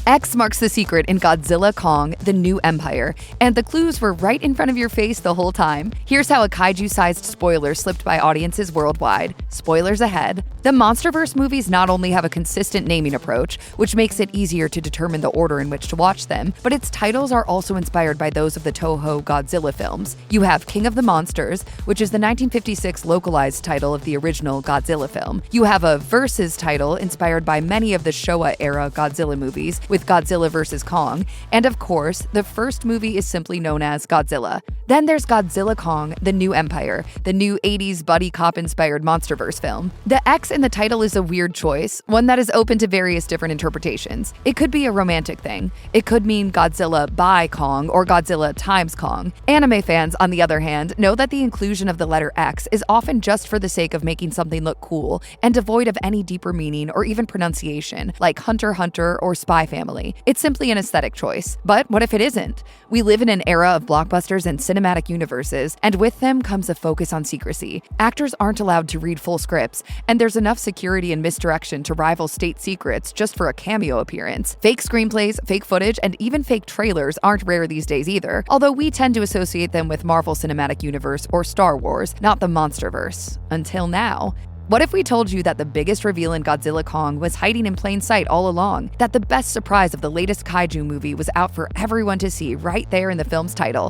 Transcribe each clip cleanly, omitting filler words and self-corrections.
X marks the secret in Godzilla Kong, The New Empire, and the clues were right in front of your face the whole time. Here's how a kaiju-sized spoiler slipped by audiences worldwide. Spoilers ahead. The MonsterVerse movies not only have a consistent naming approach, which makes it easier to determine the order in which to watch them, but its titles are also inspired by those of the Toho Godzilla films. You have King of the Monsters, which is the 1956 localized title of the original Godzilla film. You have a Versus title inspired by many of the Showa-era Godzilla movies, with Godzilla vs. Kong, and of course, the first movie is simply known as Godzilla. Then there's Godzilla Kong, The New Empire, the new 80s buddy cop-inspired MonsterVerse film. The X in the title is a weird choice, one that is open to various different interpretations. It could be a romantic thing. It could mean Godzilla by Kong or Godzilla times Kong. Anime fans, on the other hand, know that the inclusion of the letter X is often just for the sake of making something look cool and devoid of any deeper meaning or even pronunciation, like Hunter x Hunter or Spy Family. It's simply an aesthetic choice. But what if it isn't? We live in an era of blockbusters and cinematic universes, and with them comes a focus on secrecy. Actors aren't allowed to read full scripts, and there's enough security and misdirection to rival state secrets just for a cameo appearance. Fake screenplays, fake footage, and even fake trailers aren't rare these days either, although we tend to associate them with Marvel Cinematic Universe or Star Wars, not the MonsterVerse. Until now. What if we told you that the biggest reveal in Godzilla Kong was hiding in plain sight all along? That the best surprise of the latest kaiju movie was out for everyone to see right there in the film's title?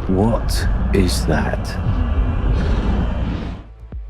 What is that?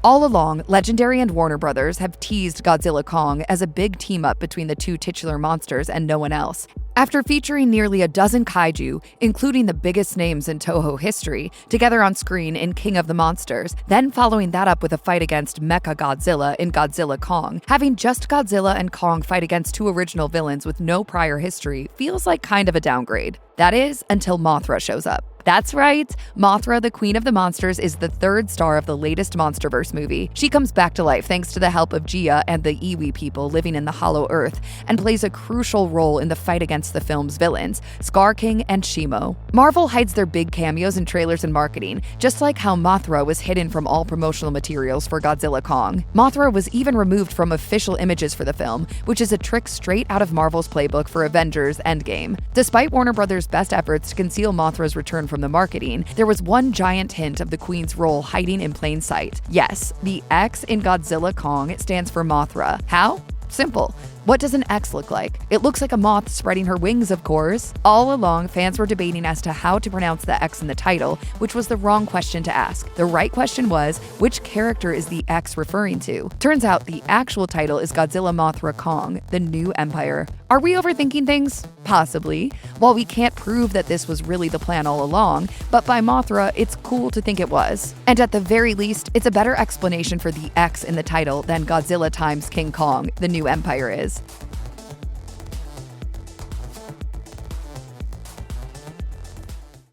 All along, Legendary and Warner Brothers have teased Godzilla Kong as a big team-up between the two titular monsters and no one else. After featuring nearly a dozen kaiju, including the biggest names in Toho history, together on screen in King of the Monsters, then following that up with a fight against Mecha Godzilla in Godzilla Kong, having just Godzilla and Kong fight against two original villains with no prior history feels like kind of a downgrade. That is, until Mothra shows up. That's right, Mothra, the Queen of the Monsters, is the third star of the latest MonsterVerse movie. She comes back to life thanks to the help of Gia and the Iwi people living in the Hollow Earth, and plays a crucial role in the fight against the film's villains, Scar King and Shimo. Marvel hides their big cameos in trailers and marketing, just like how Mothra was hidden from all promotional materials for Godzilla Kong. Mothra was even removed from official images for the film, which is a trick straight out of Marvel's playbook for Avengers Endgame. Despite Warner Brothers' best efforts to conceal Mothra's return from the marketing, there was one giant hint of the Queen's role hiding in plain sight. Yes, the X in Godzilla Kong stands for Mothra. How? Simple. What does an X look like? It looks like a moth spreading her wings, of course. All along, fans were debating as to how to pronounce the X in the title, which was the wrong question to ask. The right question was, which character is the X referring to? Turns out the actual title is Godzilla Mothra Kong, The New Empire. Are we overthinking things? Possibly. While we can't prove that this was really the plan all along, but by Mothra, it's cool to think it was. And at the very least, it's a better explanation for the X in the title than Godzilla times King Kong, The New Empire is.